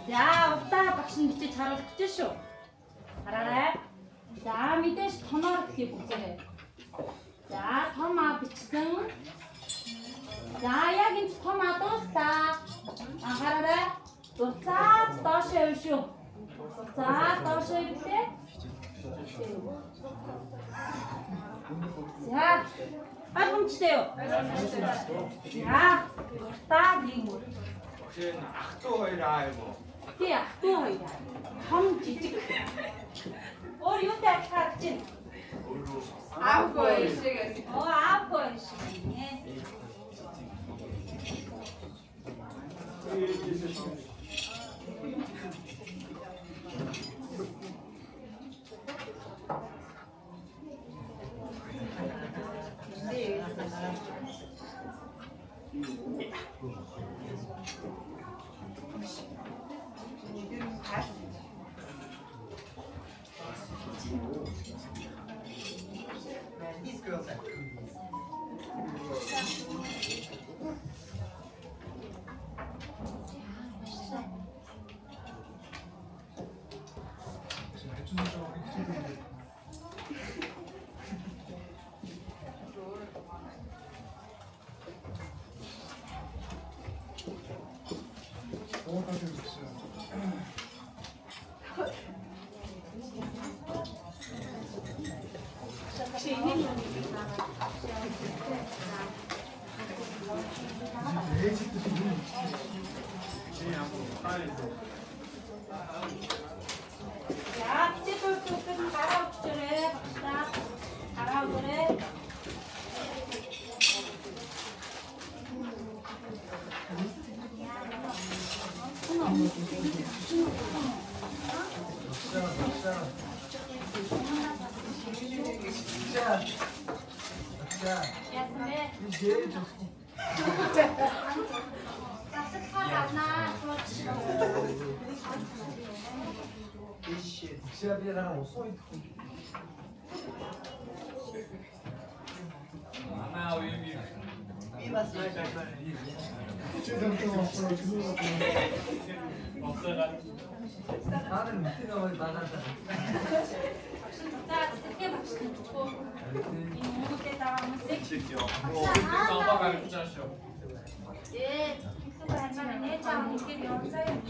За удаа багш нь бичиж харуулж чинь шүү. Хараарай. За мэдээж тоноор гэхийг үзээрэй. За том а бичсэн. За яг энэ том а дуустаа. Хараарай. Зурцаад доошоо явна шүү. Зурцаад доошоо явлаа. За ойлгомжтой юу? За дуртаа нэг мөр. Жин ах トゥ хоёр аа юм уу? Тий ах トゥ хоёр аа. Том жижиг. Өөр юутай харж чинь? Аавгүй шиг. Аавгүй шиг нэ. These girls are За цэцэг бүхэн гараа өгчөрэй багтаа. Гараа өгөрэй. 시합이랑 소이 Мама уйми. 비바스 나는 밑에가 거의 많았다. За цэцэг багш хэлчихгүй. Энэ мөнгөтэй дараа хүмүүсийг Баба гарчаашаа. ээ хэсэг хармаа нэ чам ихээр явцаа юм.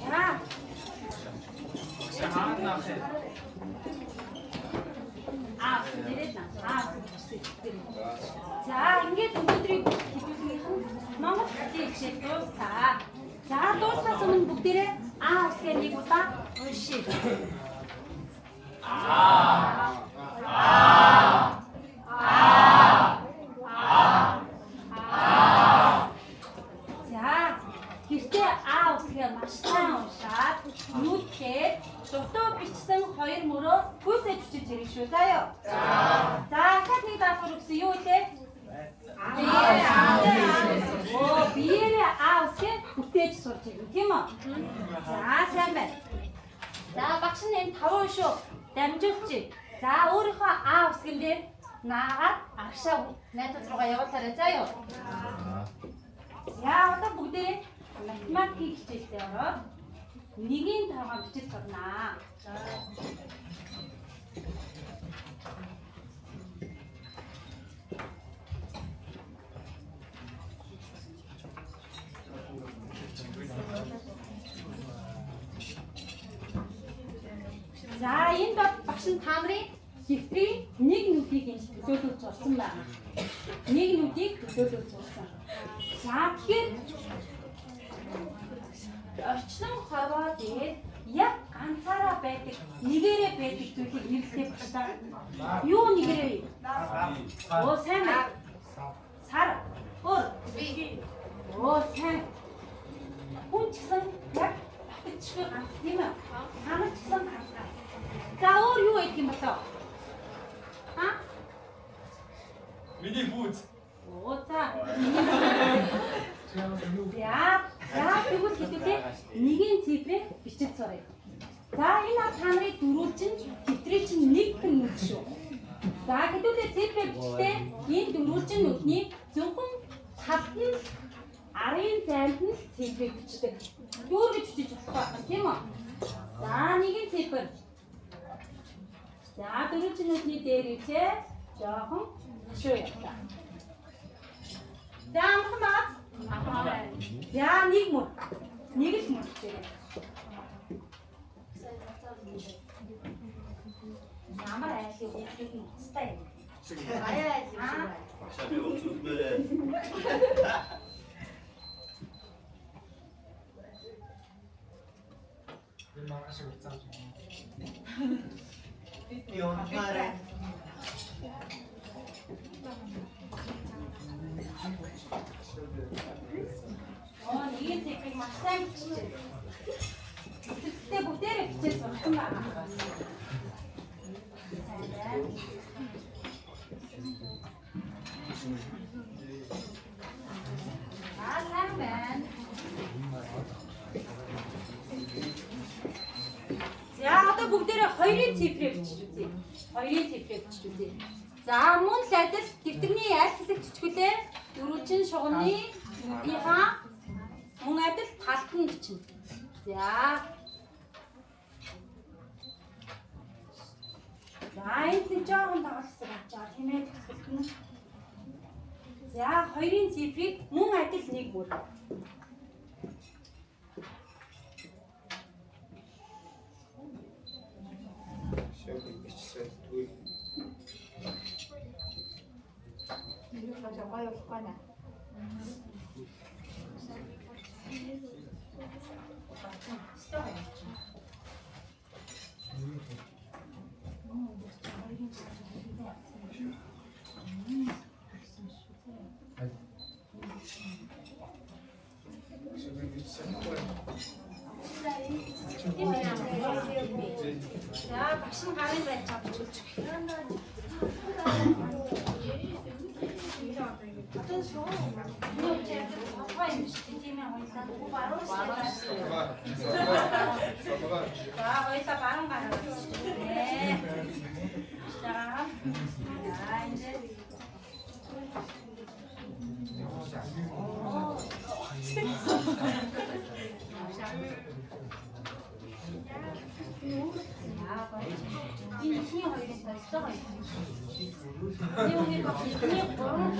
За Шаханахэ. нэрээд наа. За ингээд өнөөдрийг Монгол хэлний хичээл дуусаа. За дуусахаас өмнө бүгдээрээ усгээ нэг удаа уншия. За гэртээ усгээ маш сайн уншаад нүдтэй дутуу бичсэн хоёр мөрөө хүүсэж бичиж ирэх шүү заяа. За ахад нэг даалгавар өгсөн юу вэ? Биеэрээ усгээ бүтээж сурч ирнэ тийм үү? За сайн байна. За багш нь энэ 5 шүү. Дамжуулчих. За өөрийнхөө усгэн дээр наагаад агшаа найдвар руугаа явуулаарай заяа. За одоо бүгдээ математикийн хичээлдээ ороод нэгийн тоогоо бичиж сурнаа. За энэ багш нь та нарын хэвтрийн нэг нүдийг төлөвлөж зурсан байна. Нэг нүдийг төлөвлөж зурсан. За тэгэхээр орчлон хорвоо дээр яг ганцаараа байдаг нэгээрээ байдаг зүйлийг нэрлэдэг багшаа. Юу нэгээрээ? Оо сайн байна. Сар. Өөр. Оо сайн. Хүн ч гэсэн яг бичгүй ганц тийм ээ. Хамт ч гэсэн ганц. За өөр юу гэх юм болоо? Миний бүүз. Оо за. За тэгвэл хэдүүлээ нэгийн цифрыг бичиж сурах. За энэ та нарын дөрөв чинь хэвтрээ чинь нэг хэн нүд шүү. За хэдүүлээ цифрээр бичтэй энэ дөрвөлжин нүдний зөвхөн талд нь арын зайд нь цифрээр бичдэг. Дүүр гэж бичиж болохгүй тийм үү? За нэгэн цифр. За дөрвөлжин нүдний дээр ичээ жоохон шүү яваа. За амхмаа. За нэг мөр. Нэг л мөр чирээ. Ямар айлын хүүхдүүд нь уцтай юм. Аяа юм. Шаби уцуд мөрөө. Пионеры. Нэг цифрыг маш сайн биччихээ. Тэгтээ бүгдээрээ бичиж сурсан байна. Сайн байна. За одоо бүгдээрээ 2-ын цифрыг бичиж үзье. 2-ын цифрыг бичиж үзье. За мөн л адил дэвтэрний аль хэсэг чичгүүлээ. Дөрвөлжин шугамны нүднийхаа мөн адил талд нь бичнэ. За. За энэ нэг жоохон дагалсаг авчаа тийм ээ тасгална. За 2-ын цифрыг мөн адил нэг бүр. За багш нь гарын байж авч үзчих. За хоёлаа баруун гараа. За энэ ихний хоёрын тастай гоё. Нэг гурван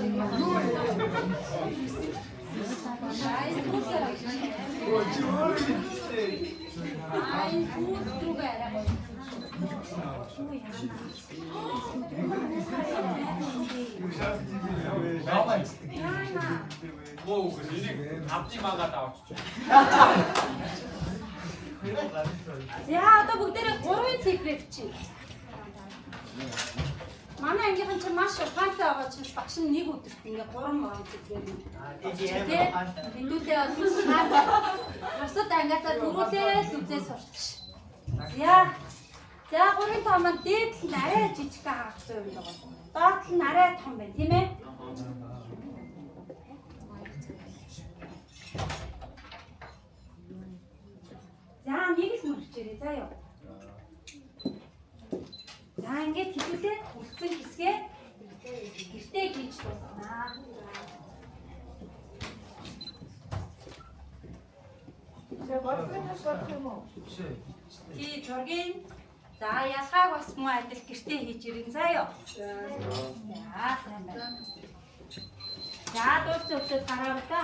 Оо, 그냥 앞뒤만 갔다 왔죠. За одоо бүгдээрээ 3-ын цифрээр бичиж. Манай ангийнхан чинь маш ухаантай байгаа чинь багш нь нэг өдөрт ингээ 3 цифрээр. Хэдүүлээ бусад ангиасаа дөрүүлээ л үзээ сурч. За 3-ын тоомон дээд нь арай жижиг хаагц юм байна. Доод нь арай том байна тийм ээ. За нэг л мөрчээрэй заяа. За ингээд хэвлээ үлдсэн хэсгээ гэртээ хийж дуусгана. Чи зургийн за ялгааг бас муу адил гэртээ хийж ирэн заяа. За сайн байна. За дуусчихвол гараа та.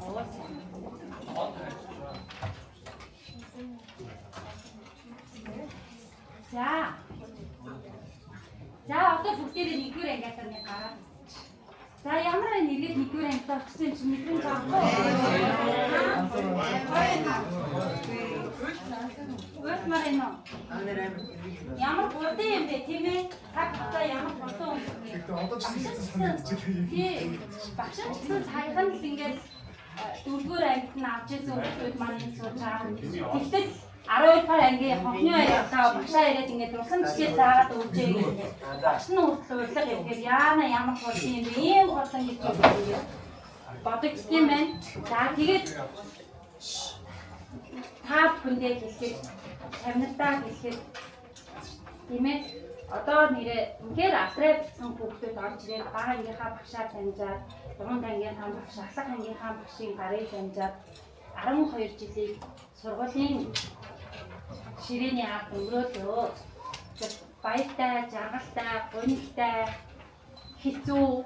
Oo. За одоо бүгдээрээ нэгдүгээр ангиасаа нэг гараа. За ямар нэргээд нэгдүгээр ангиасаа очсон чинь нэгэн заахгүй. What марino? Ямар гурдын юм бэ тийм ээ? Та ямар гурдын юм бэ? Одоо ч тийм. Багш нь саяхан л ингээд дөрвөр ангид нь авч ирсэн хүмүүс маань сууж байгаа. Тэгтэл 12 дахь ангийн хонхны баяртаа багшаа ирээд ингээд усан чигээр заагаад өгчээ гэх. Багш нь урдлага ихээр яана ямар болсон юм бэ? Ийм болсон гэж бодож тийм байна. За тэгээд та бүхэндээ хэлэхэд тавнартаа хэлэхэд тийм ээ. одоо нэрээ үнээр алтраа битсэн хүүхдүүд орж ирээд бага ангийнхаа багшаа таньжаад, дунд ангийнхаа багш, ахлах ангийнхаа багшийн гарыг таньжаад 12 жилийг сургуулийн ширээний ард өнгөрөөлөө. Баяртай, жаргалтай, гонигтай, хэцүү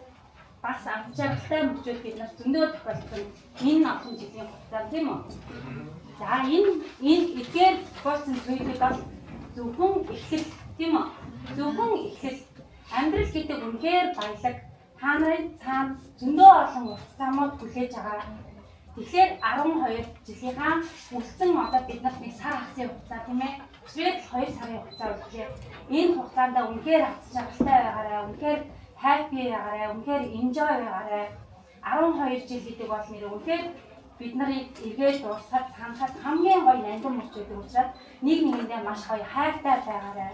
бас амжаартай мөчүүд бид нар зөндөө тохиолдсон энэ олон жилийн хугацаанд тийм үү? За энэ эдгээр тохиолдсон зүйлүүд бол зөвхөн эхлэл тийм үү? Зөвхөн эхлэл. Амьдрал гэдэг үнэхээр баялаг. Та нарын цаана зөндөө олон урт-замууд хүлээж байгаа. Тэгэхээр 12 жилийнхаа үлдсэн одоо бид нарт нэг сар хагасны хугацаа тийм ээ? Өсрээд 2 сарын хугацаа үлдлээ. Энэ хугацаанд үнэхээр авчиргалтай байгаарай. Үнэхээр happy байгаарай. Үнэхээр enjoy байгаарай. 12 жил гэдэг бол нэр үнэхээр бид нарыг эргээд дуусгах санахад хамгийн гоё нандин мөч гэдэг учраас нэг нэгэндээ маш гоё хайртай байгаарай.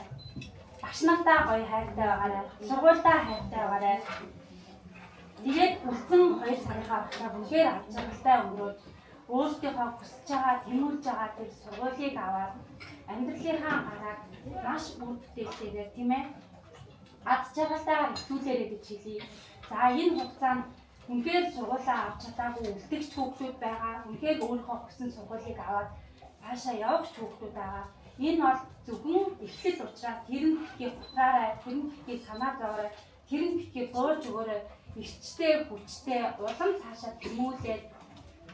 Багш нартай гоё хайртай байгаарай. Сургуультай хайртай байгаарай. Тэгээд үлдсэн 2 сарынхаа хугацааг үнэхээр авчиргалтай өнгөрөөд өөртөөхөө хүсэж байгаа, тэмүүлж байгаа тэр сургуулийг аваад амьдралынхаа гарааг маш үр бүтээлтэйгээр тийм ээ аз жаргалтайгаар ихлүүлээрэй гэж хэлье. За энэ хугацаанд үнэхээр сургуулаа авч чадаагүй үлдэгч хүүхдүүд байгаа. Үнэхээр өөрийнхөө хүссэн сургуулийг аваад цаашаа явах хүүхдүүд байгаа. Энэ бол зөвхөн эхлэл учраас тэрэн битгий хутраарай, тэрэн битгий санаа зовоорой, тэрэн битгий бууж өгөөрэй. Эрчтэй, хүчтэй, улам цаашаа тэмүүлээд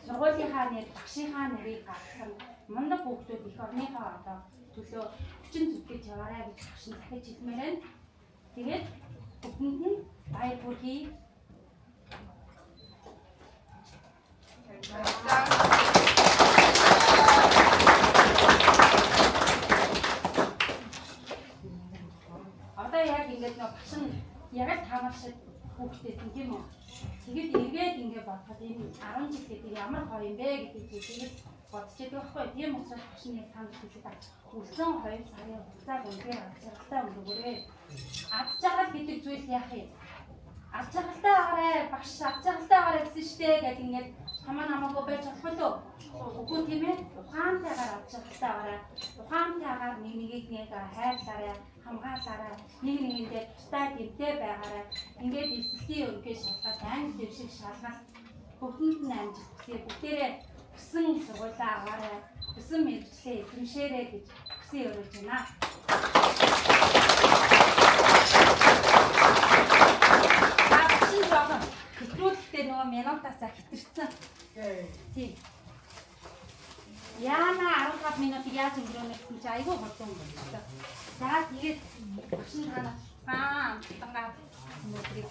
сургуулийнхаа нэр, багшийнхаа нэрийг гаргасан мундаг хүүхдүүд их орныхоо одоо төлөө хүчин зүтгэж яваарай гэж багш нь дахиж хэлмээр байна. Тэгээд бүгдэнд нь баяр хүргэе. Одоо яг ингэж нөө багш нь яг таамагшид хүүхдээсэн тийм үү? Тэгээд эргээд ингэ бодоход энэ 10 жил гэдэг ямар гоё юм бэ гэдэг зүйлийг бодож байгаа байхгүй. Тийм учраас багшны санал хэлээд үлсэн 2 сарын хугацааг үнээр авчиргалтай өнгөрөөрэй. Аз жаргал гэдэг зүйл яах юм? Аз жаргалтай байгаарай, багш аз жаргалтай байгаарай гэсэн штэ гэдэг ингээд хамаагүй байж болох уу? Үгүй тийм ээ. Ухаантайгаар аз жаргалтай байгаарай. Ухаантайгаар нэг хайрлаарай, хамгаалаарай. Нэг нэгэндээ тустай гэмтэй байгаарай. Ингээд эсэлтийн өргөж шалгаад англи дэвшиг шалгаад бүгдэнд нь амжилт хүсье. Бүгдээрээ хүссэн сургуулаа аваарай. Хүссэн мэргэжлээ эзэмшээрэй гэж хүсье өргөж байна. Хэтрүүлэгтэй нөгөө минутаасаа хэтэрсэн. Тийм. Яна 15 минутыг яаж өнгөрөөнө гэсэн чи айгүй хурдан өнгөрсөн. За тэгээд багш нь танаа тангаа нүрийг